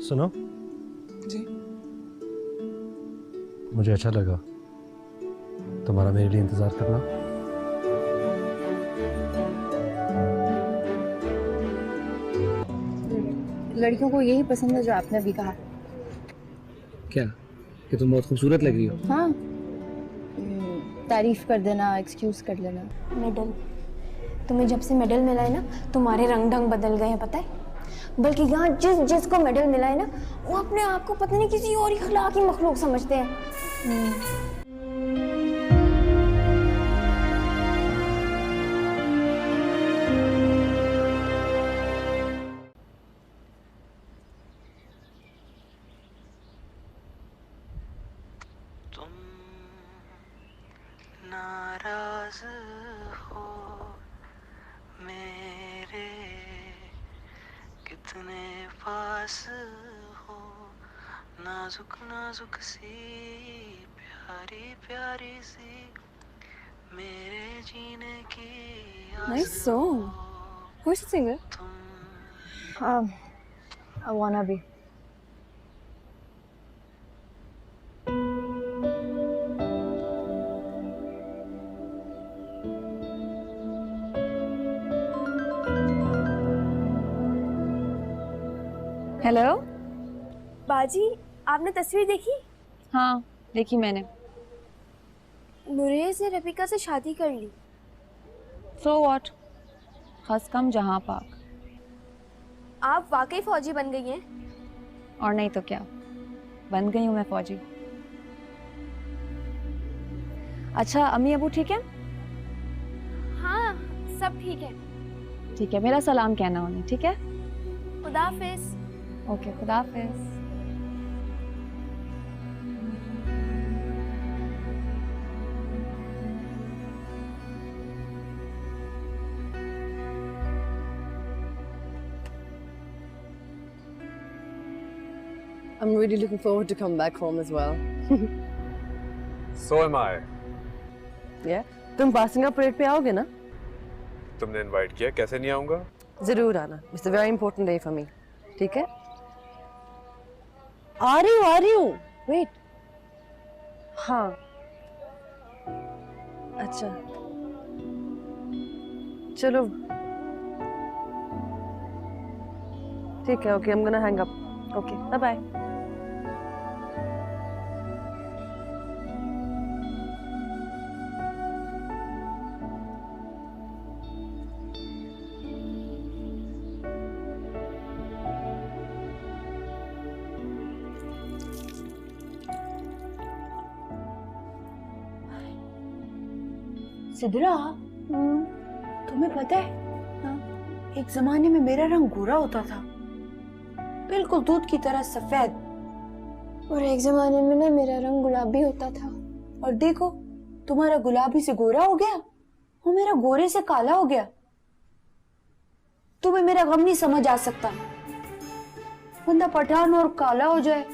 सुनो जी। मुझे अच्छा लगा तुम्हारा मेरे लिए इंतजार करना। लड़कियों को यही पसंद है जो आपने अभी कहा। क्या कि तुम बहुत खूबसूरत लग रही हो? हाँ, तारीफ कर देना, एक्सक्यूज कर लेना। मेडल, तुम्हें जब से मेडल मिला है ना, तुम्हारे रंग ढंग बदल गए हैं, पता है? बल्कि यहाँ जिसको मेडल मिला है ना, वो अपने आप को पता नहीं किसी और इखलाकी मखलूक समझते हैं। तुम नाराज हो मेरे कितने पास हो, नाजुक नाजुक सी प्यारी प्यारी सी मेरे जीने की Nice song. Who's the singer? I wanna be. Hello बाजी, आपने तस्वीर देखी? हाँ, देखी मैंने। नुरेज ने रफीका से शादी कर ली। So what? हंस कम जहाँ पाक। आप वाकई फौजी बन गई हैं? और नहीं तो क्या, बन गई हूँ मैं फौजी। अच्छा, अम्मी अबू ठीक है? हाँ, सब ठीक है। ठीक है, मेरा सलाम कहना उन्हें, ठीक है? खुदा हाफिज। ओके, खुदा हाफिज। I'm really looking forward to come back home as well. So am I. Yeah. तुम पासिंग आउट परेड पे आओगे ना? तुमने इनवाइट किया, कैसे नहीं आऊंगा? जरूर आना। It's a very important day for me. ठीक है? आ रही हूँ। Wait. हाँ। अच्छा। चलो। ठीक है, okay, I'm gonna hang up. Okay, bye-bye. Sidra, तुम्हें पता है एक जमाने में मेरा रंग गोरा होता था, बिल्कुल दूध की तरह सफेद। और एक जमाने में ना मेरा रंग गुलाबी होता था। और देखो, तुम्हारा गुलाबी से गोरा हो गया और मेरा गोरे से काला हो गया। तुम्हें मेरा गम नहीं समझ आ सकता। बंदा पठान और काला हो जाए।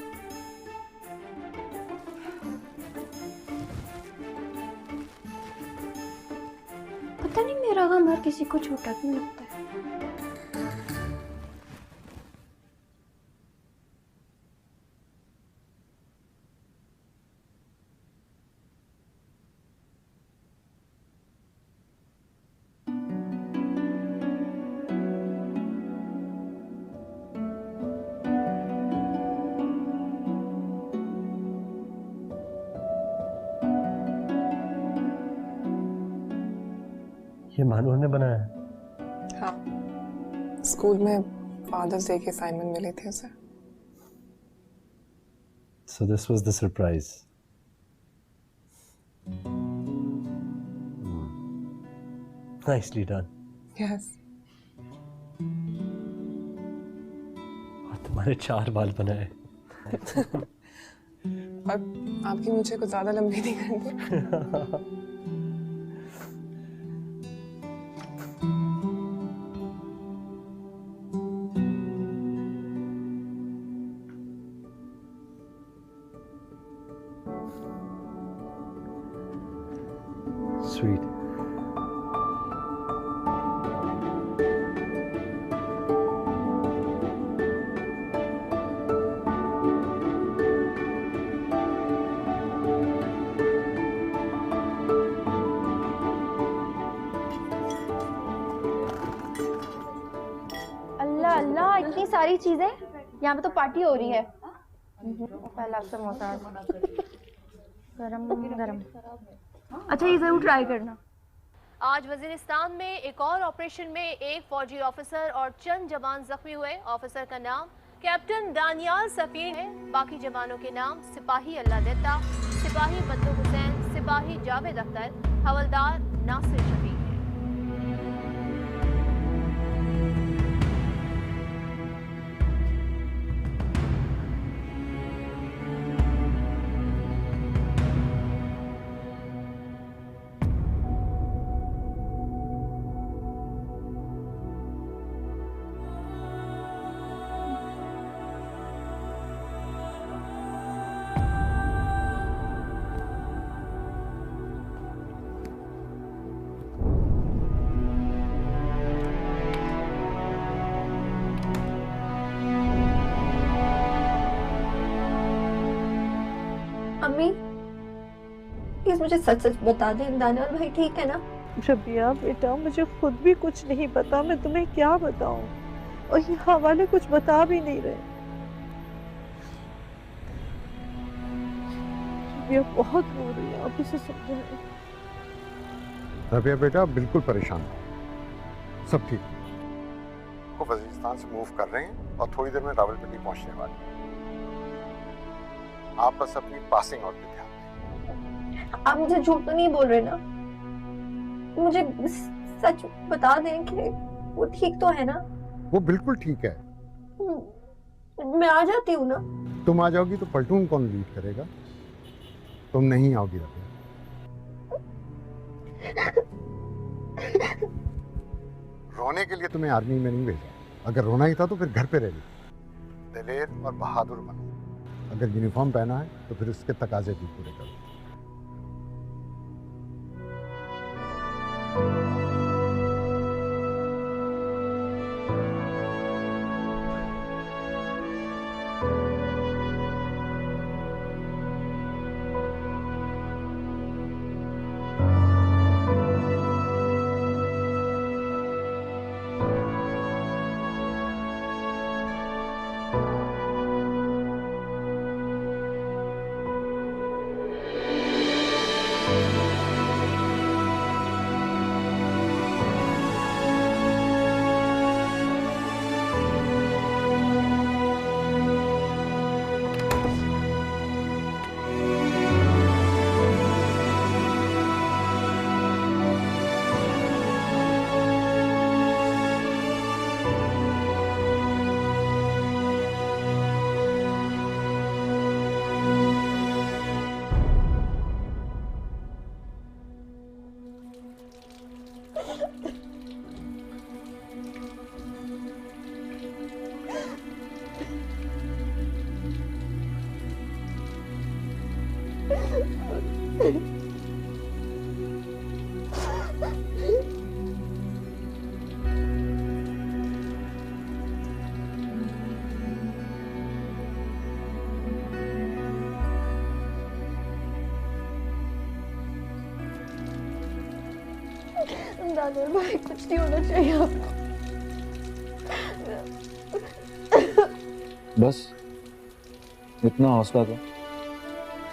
पता नहीं मेरा गम हर किसी को छोटा क्यों लगता है। ये मानू ने बनाया है? हाँ, स्कूल में फादर्स डे के असाइनमेंट मिले थे उसे। So this was the surprise. Nicely done. Yes. और तुम्हारे 4 बाल बनाए। और आपकी मुझे कुछ ज्यादा लंबी नहीं करनी। Sweet. इतनी सारी चीजें, यहाँ पे तो पार्टी हो रही है। पहला समोसा गरम गरम। अच्छा ये जरूर ट्राई करना। आज वजीरिस्तान में एक और ऑपरेशन में एक फौजी ऑफिसर और चंद जवान जख्मी हुए। ऑफिसर का नाम कैप्टन दानियाल सफीर है। बाकी जवानों के नाम सिपाही अल्लाह देता, सिपाही बदलू हुसैन, सिपाही जावेद अख्तर, हवलदार नासिर शफीक है। अम्मी प्लीज मुझे सच सच बता दें, दानियाल भाई ठीक है ना? रबिया बेटा, मुझे खुद भी कुछ नहीं पता, मैं तुम्हें क्या बताऊं, और यहाँ वाले कुछ बता भी नहीं रहे। रबिया बहुत रो रही है, आप इसे समझाएं। रबिया बेटा बिल्कुल परेशान हो, सब ठीक को वजीरिस्तान से मूव कर रहे हैं और थोड़ी देर में रावलपिंडी पहुंचने वाले हैं। आप बस अपनी पासिंग आउट पे ध्यान दें। आप मुझे झूठ तो नहीं बोल रहे ना? मुझे सच बता दें कि वो ठीक तो है ना? वो बिल्कुल ठीक है। मैं आ जाती हूँ ना? तुम आ जाओगी तो प्लेटून कौन लीड करेगा? तुम नहीं आओगी रबिया। रोने के लिए तुम्हें आर्मी में नहीं भेजा। अगर रोना ही था तो फिर घर पे रह लो। दिलेर और बहादुर बनो। अगर यूनिफॉर्म पहना है तो फिर उसके तकाजे भी पूरे करो। दानियाल भाई कुछ नहीं होना चाहिए आपको। बस इतना हौसला था,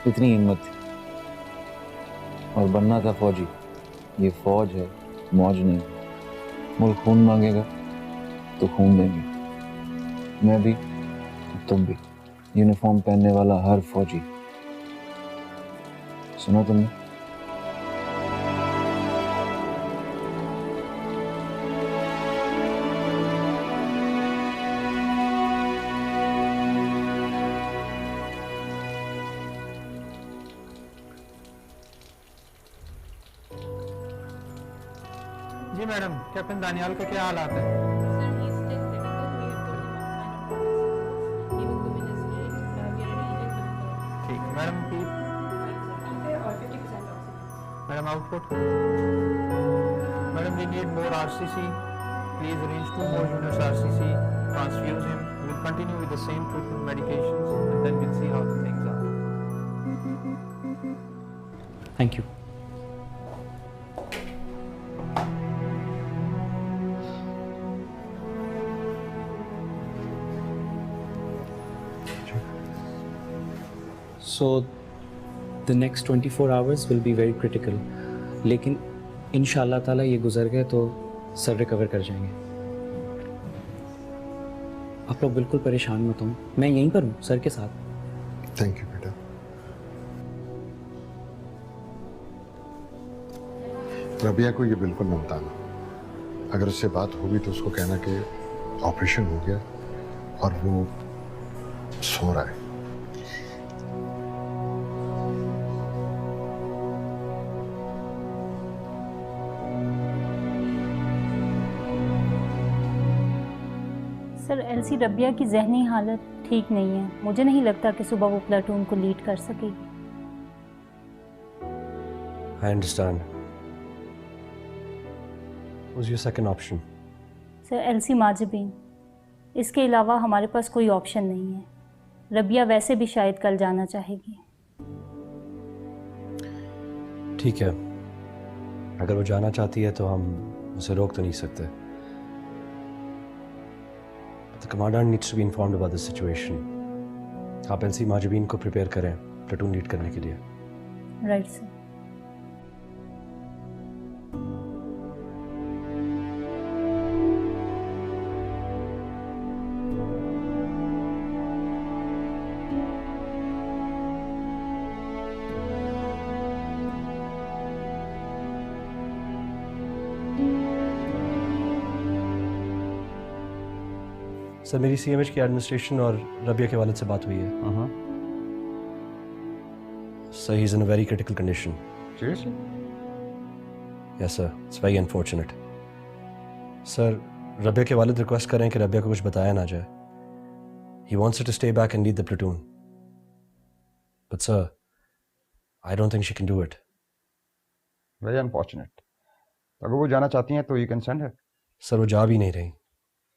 इतनी हिम्मत थी, और बनना था फौजी। ये फौज है, मौज नहीं। मुल्क खून मांगेगा तो खून देंगे। मैं भी, तुम भी। यूनिफॉर्म पहनने वाला हर फौजी। सुना तुमने? जी मैडम, कैप्टन दानियाल का क्या हालात है? ठीक madam. Madam output. Madam we need more RCC. Please arrange 2 more units RCC. Transfuse him. We'll continue with the same treatment medications and then we'll see how the things are. Thank you. So the next 24 hours will be very critical. लेकिन इंशाल्लाह ताला ये गुजर गए तो sir recover कर जाएंगे। आप लोग बिल्कुल परेशान मत हो, मैं यहीं पर हूँ सर के साथ। थैंक यू बेटा। रबिया को ये बिल्कुल न बताना। अगर उससे बात होगी तो उसको कहना कि ऑपरेशन हो गया और वो सो रहा है। सर एलसी रबिया की जहनी हालत ठीक नहीं है। मुझे नहीं लगता कि सुबह वो प्लाटून को लीड कर सकेगी। I understand. What's your second option? Sir LC Mahjabeen, इसके अलावा हमारे पास कोई ऑप्शन नहीं है। रबिया वैसे भी शायद कल जाना चाहेगी। ठीक है, अगर वो जाना चाहती है तो हम उसे रोक तो नहीं सकते। The commandant needs to be informed about the situation. आप एलसी माजबीन को प्रिपेयर करें प्लेटून लीड करने के लिए। Right sir. सर मेरी सीएमएच की एडमिनिस्ट्रेशन और रबिया के वालिद से बात हुई है। Sir he is in a very critical condition. Seriously? Yes sir, it's very unfortunate. Sir Rabia के वालिद रिक्वेस्ट कर रहे हैं कि रबिया को कुछ बताया ना जाए। He wants her to stay back and lead the platoon. But sir, I don't think she can do it. Very unfortunate. अगर वो जाना चाहती हैं तो you can send her. Sir वो जा भी नहीं रही।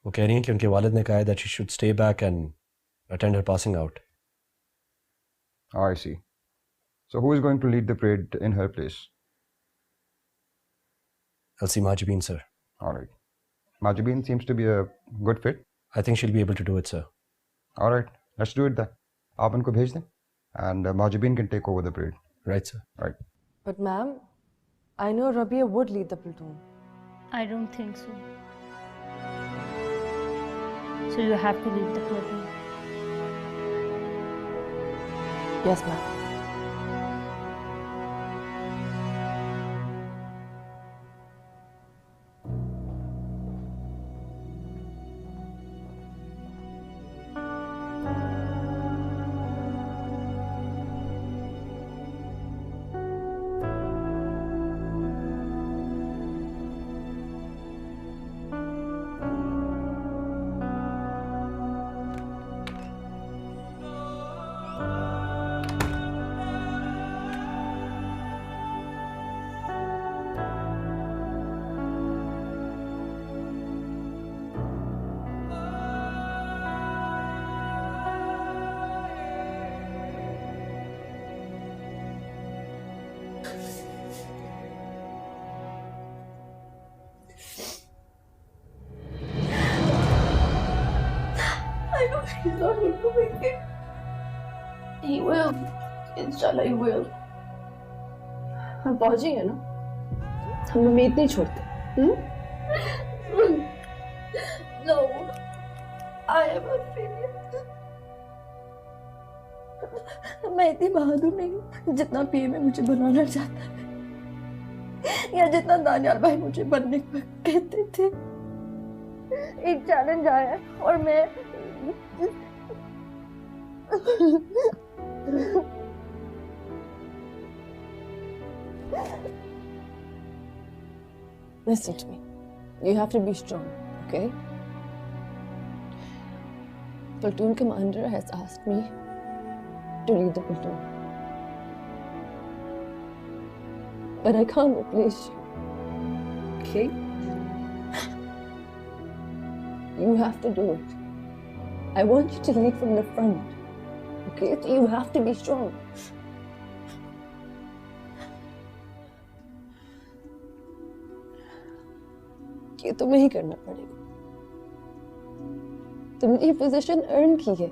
वो कह रही हैं कि उनके वालिद ने कहा है that she should stay back and attend her passing out. Oh, I see. So who is going to lead the parade in her place? Elsie Majibeen, sir. All right. Majibeen seems to be a good fit. I think she'll be able to do it, sir. All right. Let's do it then. आप उनको भेज दें and Majibeen can take over the parade. Right, sir. Right. But ma'am, I know Rabia would lead the platoon. I don't think so. So you have to leave the platoon. Yes, ma'am. I know he's not going to make it. He will. Inshallah, he will. हम पहुंचेंगे ना? हम उम्मीद नहीं छोड़ते। No, I am a failure. मैं इतनी बहादुर नहीं हूँ जितना पीए में मुझे बनाना चाहता है या जितना दानियाल भाई मुझे बनने को कहते थे। एक चैलेंज आया है और मैं Listen to me. You have to be strong, okay? Platoon commander has asked me to lead the platoon. But I can't replace you. Okay? You have to do it. I want you to lead from the front. Okay? So you have to be strong. ये तुम्हें ही करना पड़ेगा। तुमने ये position earn की है।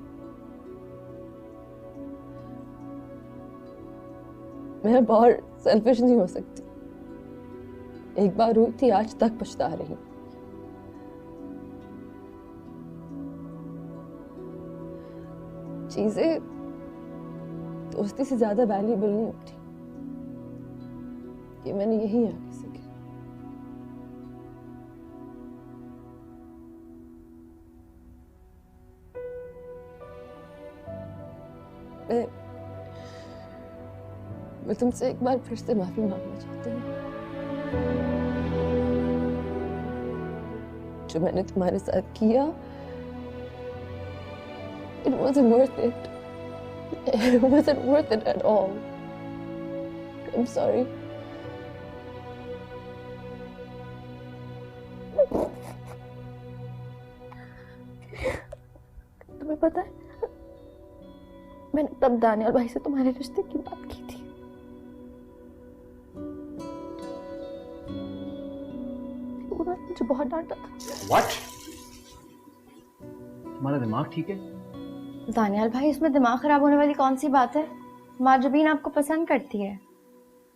मैं बहुत सेल्फिश नहीं हो सकती। एक बार हुई थी, आज तक पछता रही। चीजें दोस्ती से ज्यादा वैल्यूएबल नहीं होती, ये मैंने यही आगे सीखा। मैं तुमसे एक बार फिर से माफी मांगना चाहती हूँ। जो मैंने तुम्हारे साथ किया, it wasn't worth it. It wasn't worth it at all. I'm sorry. तुम्हें पता है, मैंने तब दानियाल भाई से तुम्हारे रिश्ते की बात की थी। उन्होंने मुझे बहुत डांटा था। What? तुम्हारा दिमाग ठीक है? दानियाल भाई, इसमें दिमाग खराब होने वाली कौन सी बात है? माजबीन आपको पसंद करती है।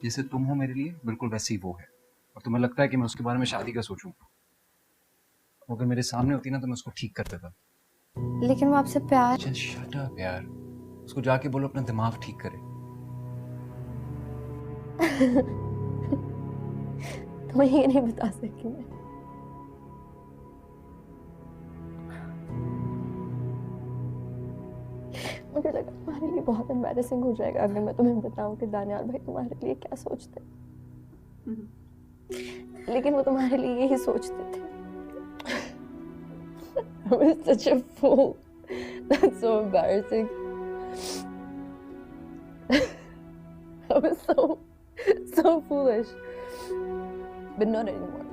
जैसे तुम हो मेरे लिए, बिल्कुल वैसे ही वो है। और तुम्हें लगता है कि मैं उसके बारे में शादी का सोचूं? अगर मेरे सामने होती ना तो मैं उसको ठीक कर देता। लेकिन वो आपसे प्यार। Just shut up यार। उसको जाके बोलो अपना दिमाग ठीक करे। तुम्हें ये नहीं बता सकी मैं। मुझे लगा तुम्हारे लिए बहुत एम्बैरेसिंग हो जाएगा अगर मैं तुम्हें बताऊं कि दानियाल भाई तुम्हारे लिए क्या सोचते। लेकिन वो तुम्हारे लिए यही सोचते थे। I was such a fool. That's so embarrassing. I was so foolish. But not anymore.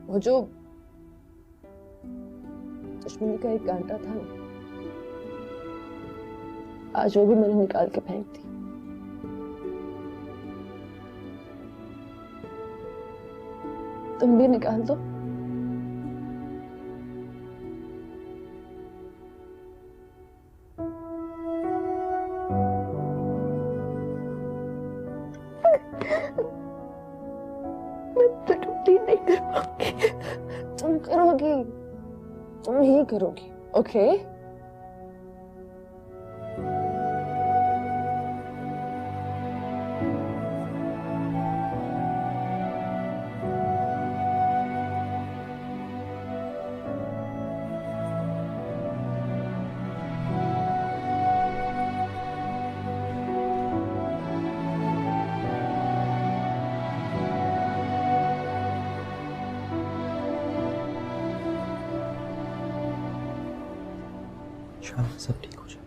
वो जो दुश्मनी का एक कांटा था ना, आज वो भी मैंने निकाल के फेंक दी। तुम भी निकाल दो। तुम करोगी, तुम ही करोगी, ओके? सब ठीक हो जाए।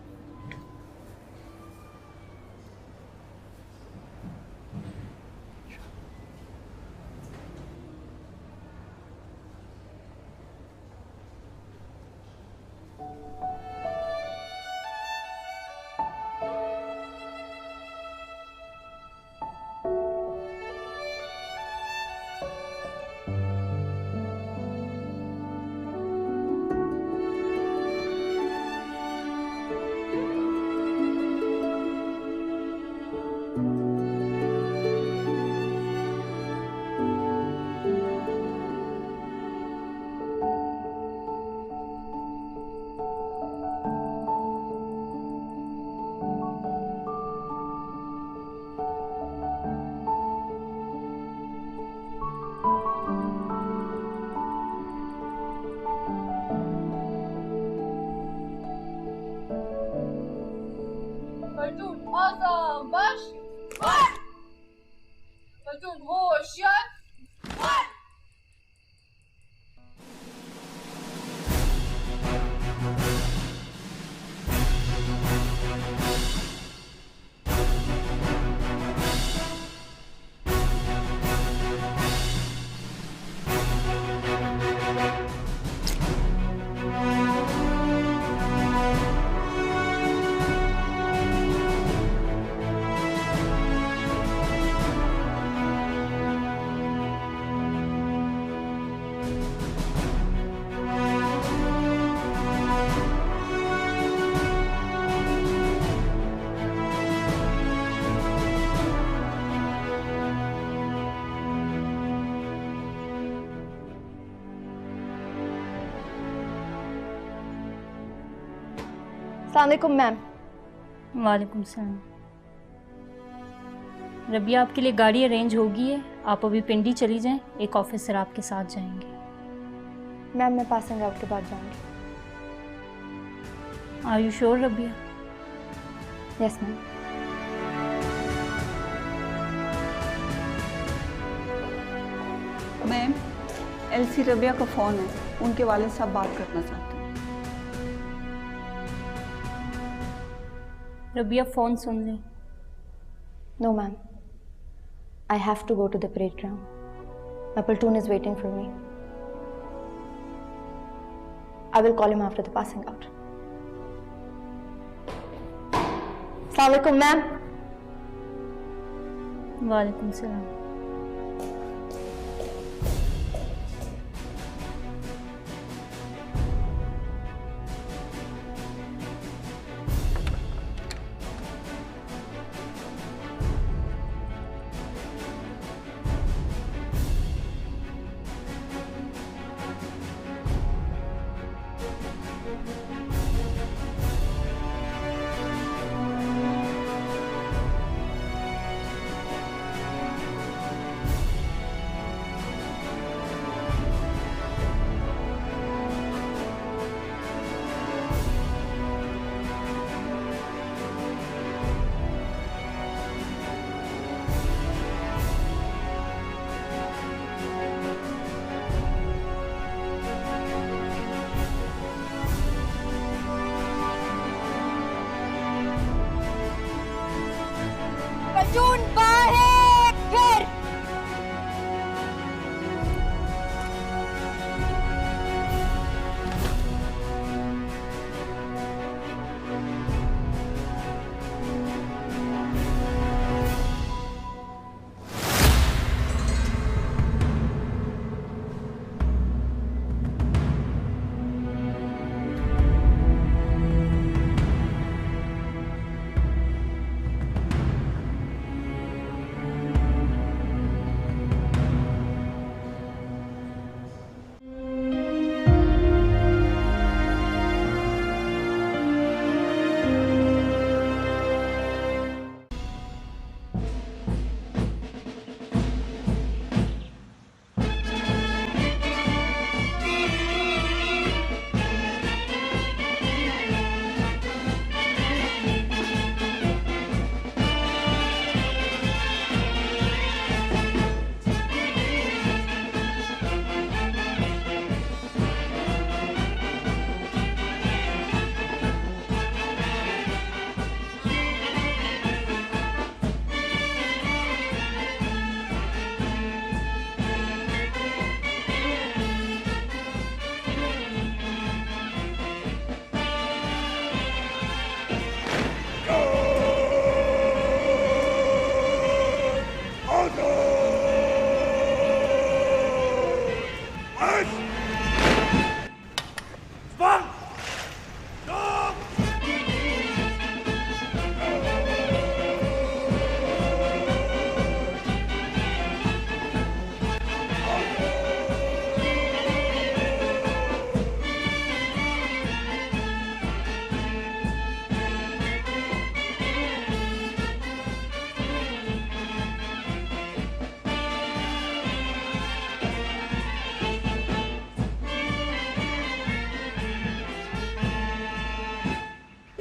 Awesome! Baş! Var! Platoon, hoşyat! Var! अस्सलाम वालेकुम मैम। वालेकुम सलाम। रबिया, आपके लिए गाड़ी अरेंज होगी है, आप अभी पिंडी चली जाएं, एक ऑफिसर आपके साथ जाएंगे। मैम मैं पासिंग आउट के बाद जाऊंगी। Are you sure Rabia? Yes ma'am. Ma'am, LC Rabia का फ़ोन है, उनके वालिद साहब बात करना चाहते हैं। रबिया फ़ोन सुन लें। No ma'am, I have to go to the parade ground. My platoon is waiting for me. I will call him after the passing out. अस्सलाम वालेकुम मैम। वालेकुम सलाम। प्लटून बाहर फिर।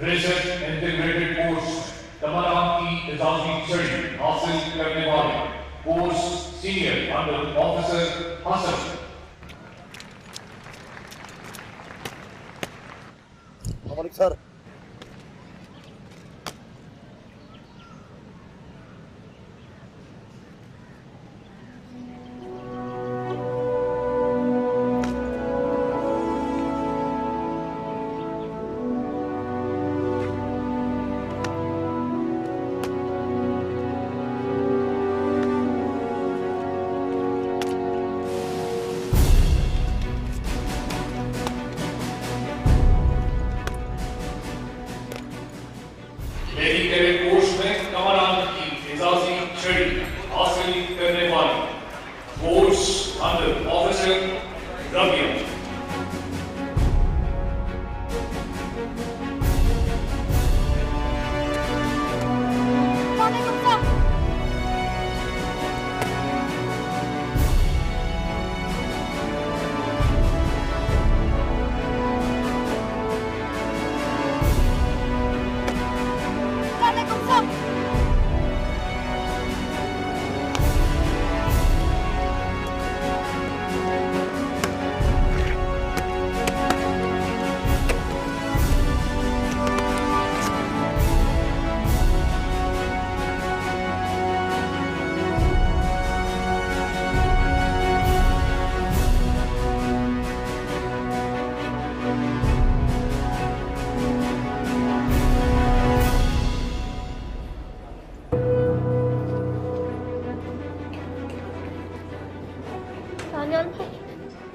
रिसर्च इंटीग्रेटेड कोर्स कमरान की इजाफी छड़ी हासिल करने वाले course senior under officer Hasan. Sir,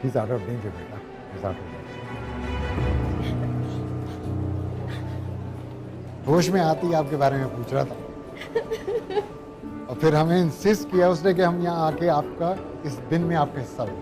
He's out of danger, बेटा. He's out of danger. होश में आती आपके बारे में पूछ रहा था और फिर हमें इंसिस्ट किया उसने कि हम यहाँ आके आपका इस दिन में आपका हिस्सा हो.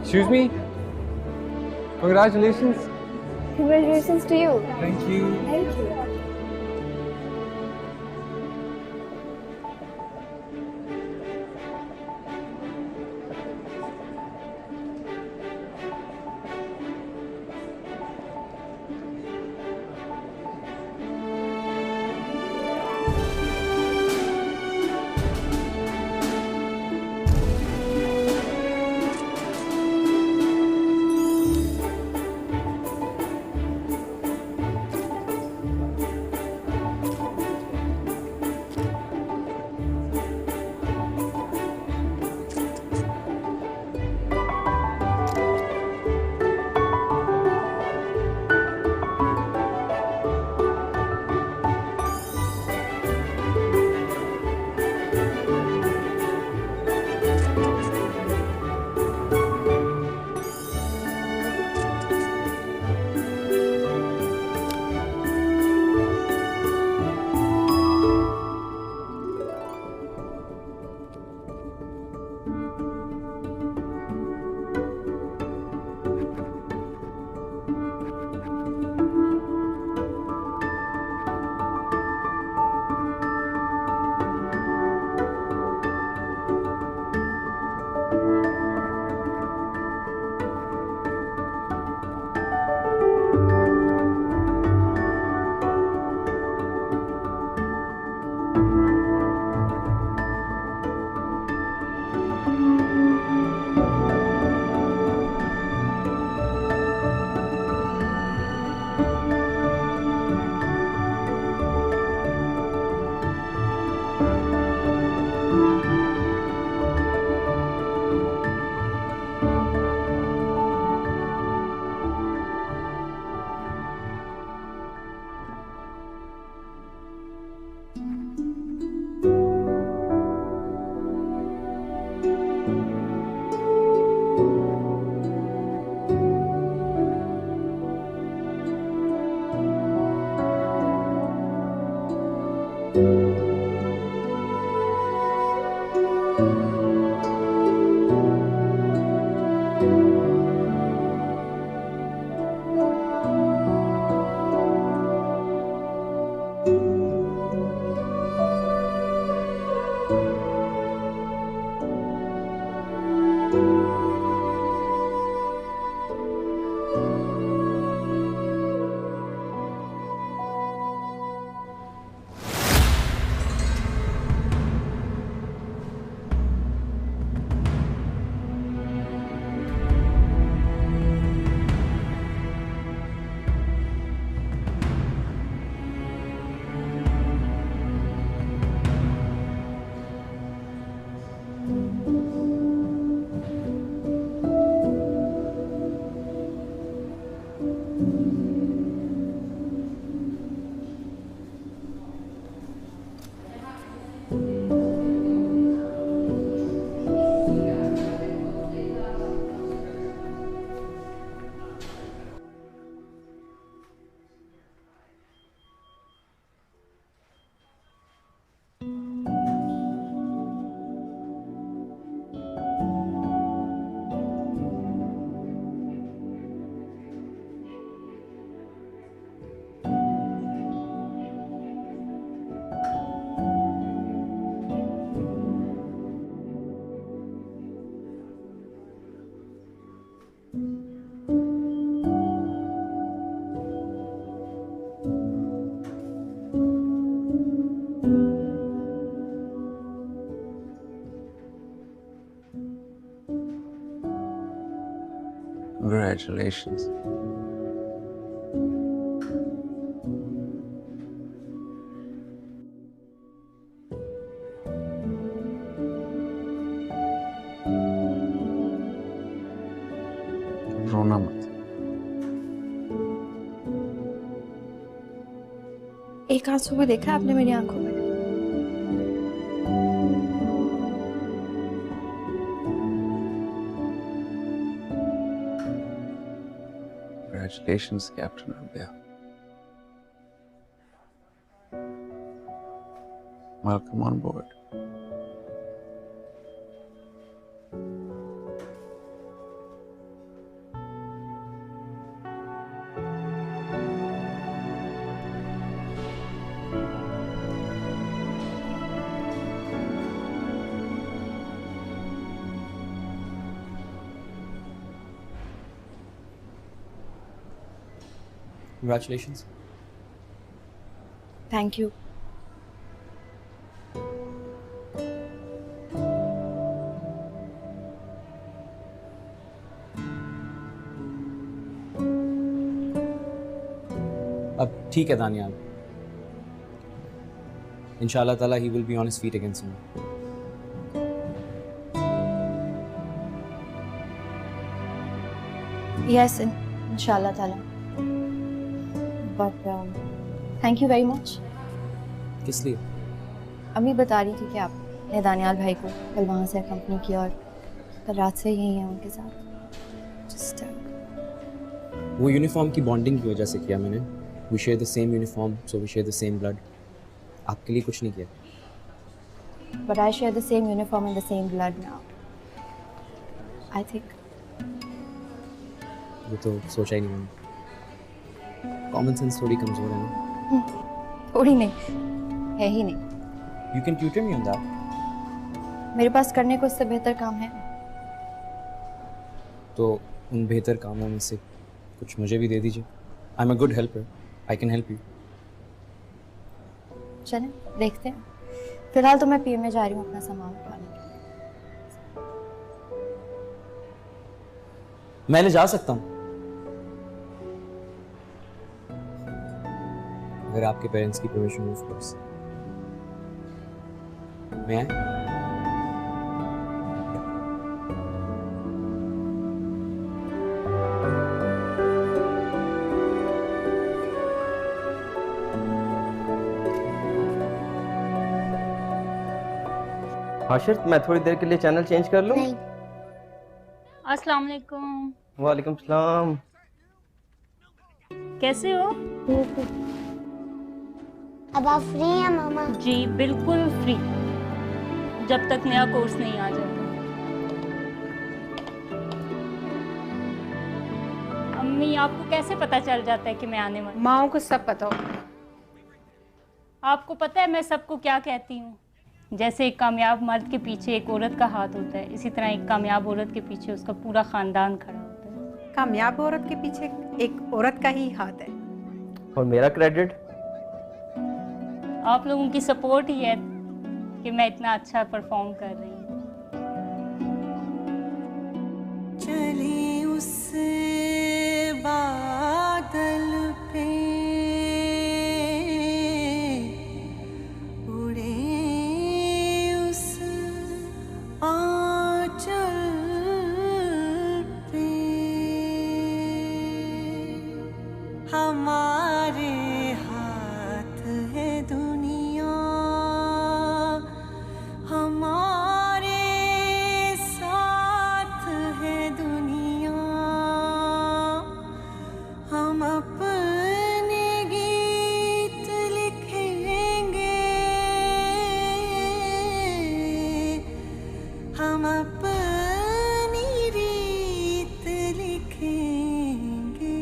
Excuse me? Congratulations. Congratulations to you. Thank you. Thank you. Congratulations. रोना मत। एक आंसू में देखा आपने मेरी आंखों में? Congratulations, Captain Rabia. Welcome on board. Congratulations. Thank you. अब ठीक है दानियाल, इंशाल्लाह ताला he will be on his feet again soon. Yes, inshallah ताला. But thank you very much. किस लिए? अम्मी बता रही थी कि आपने दानियाल भाई को कल वहाँ से कंपनी की और कल रात से यही है उनके साथ. Just वो यूनिफॉर्म की बॉन्डिंग की वजह से किया मैंने. We share the same uniform, so we share the same blood. आपके लिए कुछ नहीं किया. but I share the same uniform and the same blood now. I think. ये तो सोचा ही नहीं मैंने. कॉमन सेंस थोड़ी कमजोर है ना. थोड़ी नहीं, है ही नहीं. You can tutor me on that. मेरे पास करने को इससे बेहतर काम है. तो उन बेहतर कामों में से कुछ मुझे भी दे दीजिए. I'm a good helper. I can help you. चलें देखते हैं. फिलहाल तो मैं पीएम में जा रही हूँ अपना सामान उठाने. मैं ले जा सकता हूँ अगर आपके पेरेंट्स की परमिशन हो, ऑफ कोर्स. मैं आए? हाशिर, मैं थोड़ी देर के लिए चैनल चेंज कर लूं? नहीं. अस्सलाम वालेकुम. वालेकुम सलाम. कैसे हो? अब आप फ्री हैं मामा? जी बिल्कुल फ्री, जब तक नया कोर्स नहीं आ जाता. अम्मी, आपको कैसे पता चल जाता है कि मैं आने वाली? माओ को सब पता होता है. आपको पता है मैं सबको क्या कहती हूँ? जैसे एक कामयाब मर्द के पीछे एक औरत का हाथ होता है, इसी तरह एक कामयाब औरत के पीछे उसका पूरा खानदान खड़ा होता है. कामयाब औरत के पीछे एक औरत का ही हाथ है. और मेरा क्रेडिट? आप लोगों की सपोर्ट ही है कि मैं इतना अच्छा परफॉर्म कर रही हूँ. चले उस बादल पे, उड़े उस आंचल पे, हमारे हाथ है दुनिया, हमारे साथ है दुनिया, हम अपने गीत लिखेंगे, हम अपनी रीत लिखेंगे.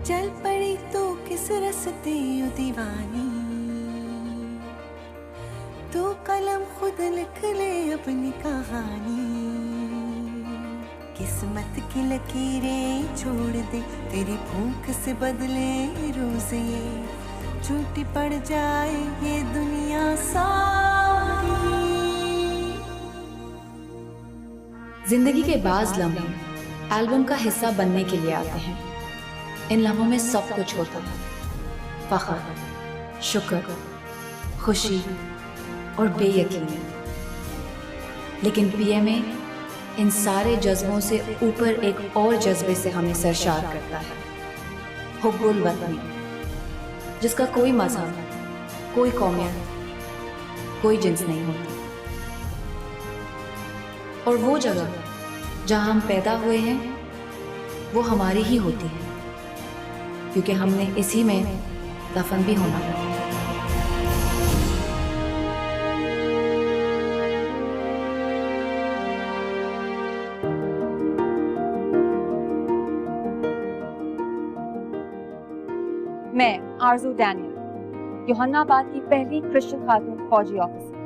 चल पड़ी तो किस रस्ते यू दीवानी, तो कलम खुद लिख ले अपनी कहानी. किस्मत की लकीरें छोड़ दे, तेरी भूख से बदले रोज ये, झूठी पड़ जाए ये दुनिया सारी. जिंदगी के बाज़ लम्हे एल्बम का हिस्सा बनने के लिए आते हैं। इन लम्हों में सब कुछ होता है, फ़ख्र, शुक्र, खुशी और बेयकीनी। लेकिन पीएमए इन सारे जज्बों से ऊपर एक और जज्बे से हमें सरशार करता है, हुब्बुल वतनी, जिसका कोई मज़हब, कोई कौमियत, कोई जिन्स नहीं होता। और वो जगह जहाँ हम पैदा हुए हैं वो हमारी ही होती है, क्योंकि हमने इसी में दफन भी होना है। मैं आरजू डैनियल, यूहन्नाबाद की पहली क्रिश्चियन खातून फौजी ऑफिसर।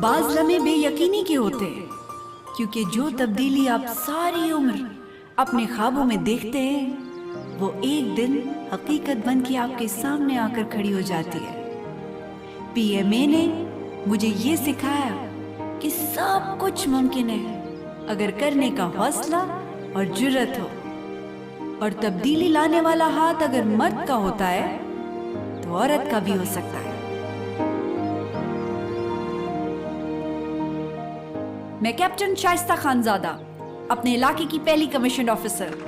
बाज़ लम्हे बेयकीनी के होते हैं, क्योंकि जो तब्दीली आप सारी उम्र अपने ख्वाबों में देखते हैं वो एक दिन हकीकत बन के आपके सामने आकर खड़ी हो जाती है। पीएमए ने मुझे ये सिखाया कि सब कुछ मुमकिन है अगर करने का हौसला और जुर्रत हो, और तब्दीली लाने वाला हाथ अगर मर्द का होता है तो औरत का भी हो सकता है। मैं कैप्टन शाइस्ता खानजादा, अपने इलाके की पहली कमीशन ऑफिसर।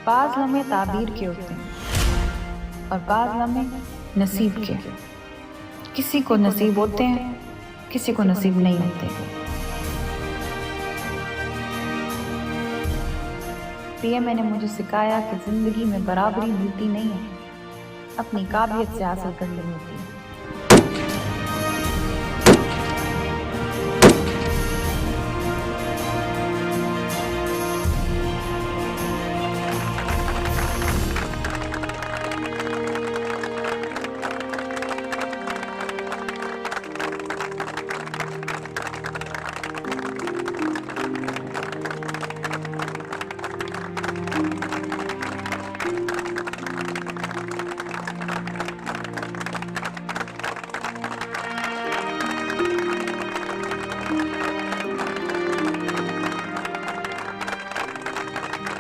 बाज़ लम्हे ताबीर के होते हैं और बाज़ लम्हे नसीब के। किसी को नसीब होते हैं, किसी को नसीब नहीं होते। पीएमए ने मुझे सिखाया कि जिंदगी में बराबरी मिलती नहीं है, अपनी काबिलियत से हासिल करनी होती है।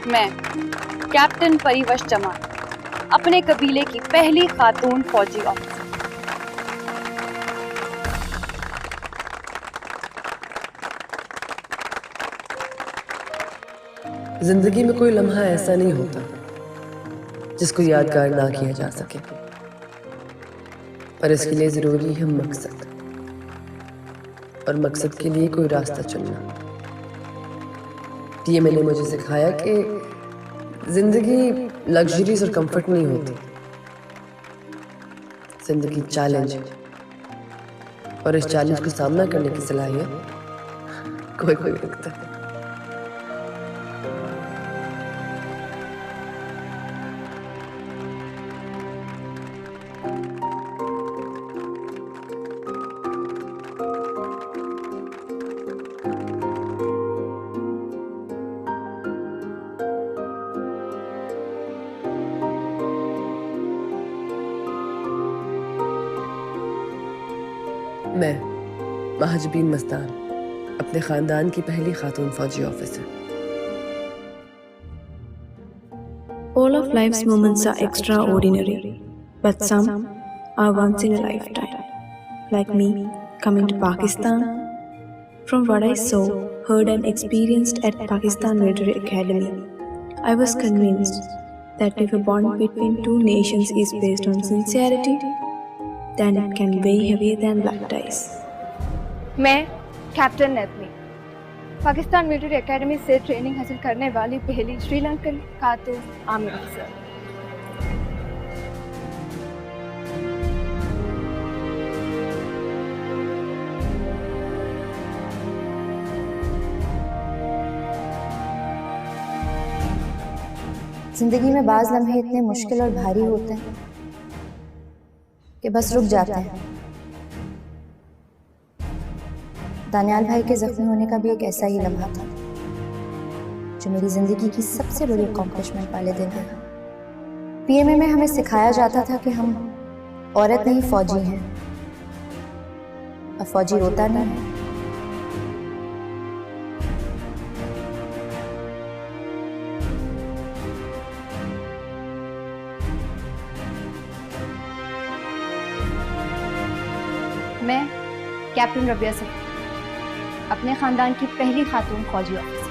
मैं कैप्टन परिवश जमान, अपने कबीले की पहली खातून फौजी ऑफिसर। जिंदगी में कोई लम्हा ऐसा नहीं होता जिसको यादगार ना किया जा सके, पर इसके लिए जरूरी है मकसद, और मकसद के लिए कोई रास्ता चुनना। ये मैंने मुझे सिखाया कि जिंदगी लग्जरीज और कंफर्ट नहीं होती, जिंदगी चैलेंज है, और इस चैलेंज को सामना करने की सलाहियत कोई कोई रखता है। मैं महाजबीन मस्तान, अपने खानदान की पहली खातून फौजी officer. All of life's moments are extraordinary, but some are once in a lifetime. Like me, coming to Pakistan. From what I saw, heard and experienced at Pakistan Military Academy, I was convinced that if a bond between two nations is based on sincerity, then it can weigh heavier than black ties. मैं captain नैतनी Pakistan military academy से training हासिल करने वाली पहली श्रीलंकन खातून army अफसर। जिंदगी में बाज लम्हे इतने मुश्किल और भारी होते हैं कि बस रुक जाते हैं। दानियाल भाई के जख्मी होने का भी एक ऐसा ही लम्हा था जो मेरी जिंदगी की सबसे बड़ी अकॉम्प्लिशमेंट वाले दिन है। पीएमए में हमें सिखाया जाता था कि हम औरत नहीं फौजी हैं, और फौजी रोता नहीं है। मैं कैप्टन रबिया सफीर, अपने खानदान की पहली खातून फौजी ऑफिसर।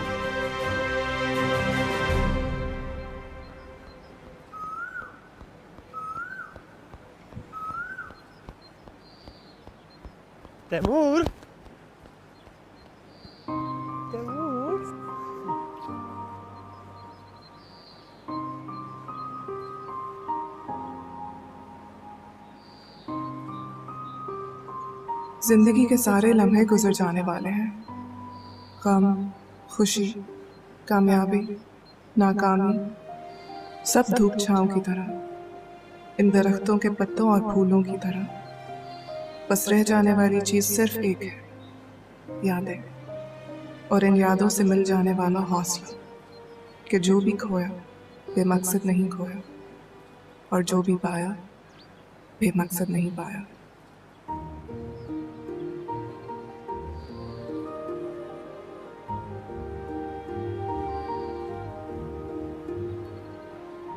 तैमूर, जिंदगी के सारे लम्हे गुजर जाने वाले हैं। गम, खुशी, कामयाबी, नाकामी, सब धूप छांव की तरह, इन दरख्तों के पत्तों और फूलों की तरह। बस रह जाने वाली चीज़ सिर्फ एक है, यादें, और इन यादों से मिल जाने वाला हौसला कि जो भी खोया बेमकसद नहीं खोया, और जो भी पाया बेमकसद नहीं पाया।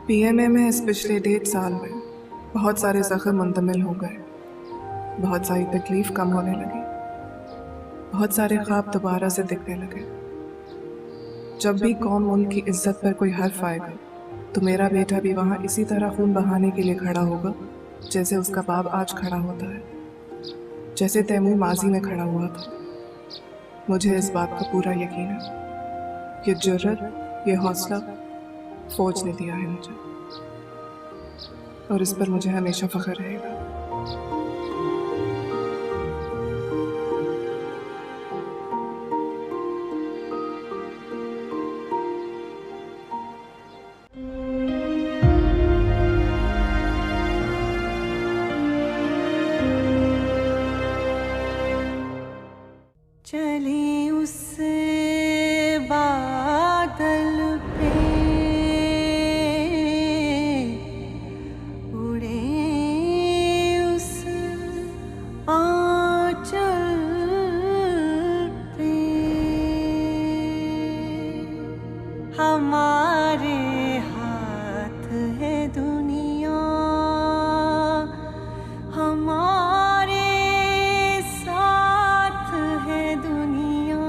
पीएमए में इस पिछले 1.5 साल में बहुत सारे ज़ख्म मुंतमिल हो गए, बहुत सारी तकलीफ़ कम होने लगी, बहुत सारे ख्वाब दोबारा से दिखने लगे। जब भी कौम मुल्क की इज्जत पर कोई हर्फ आएगा तो मेरा बेटा भी वहाँ इसी तरह खून बहाने के लिए खड़ा होगा जैसे उसका बाप आज खड़ा होता है, जैसे तैमूर माजी में खड़ा हुआ था। मुझे इस बात का पूरा यकीन है, ये जुर्रत, ये हौसला फौज ने दिया है मुझे, और इस पर मुझे हमेशा फख्र रहेगा। चले उस बादल पे, उड़े उस आंचल पे, हमारे हाथ है दुनिया, हमारे साथ है दुनिया,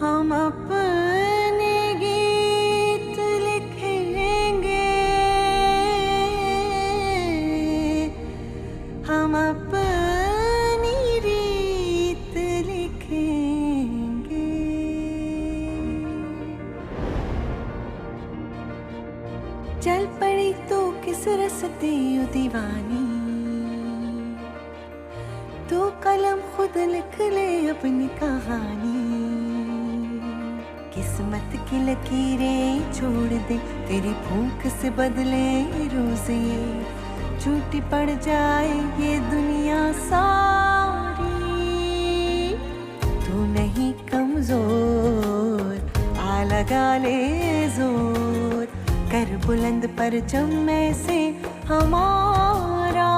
हम अपने गीत लिखेंगे, हम अपनी रीत लिखेंगे। चल पड़ी तो किस रस्ते ओ दीवानी, तू कलम खुद लिख ले अपनी कहानी। किस्मत की लकीरें छोड़ दे, तेरी भूख से बदले रोज ये, झूठी पड़ जाए ये दुनिया सारी। तू नहीं कमजोर, आ लगा ले जोर, कर बुलंद परचम में से हमारा,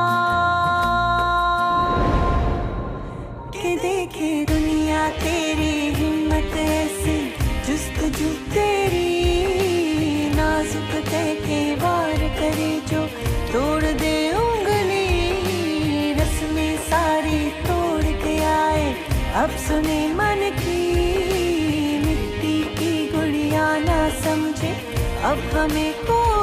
के देखे दुनिया तेरी हिम्मत ऐसी, जुस्तजू तेरी नाजुक तय के वार करे जो, तोड़ दे अब सुने मन की, मिट्टी की गुड़िया ना समझे अब हमें कोई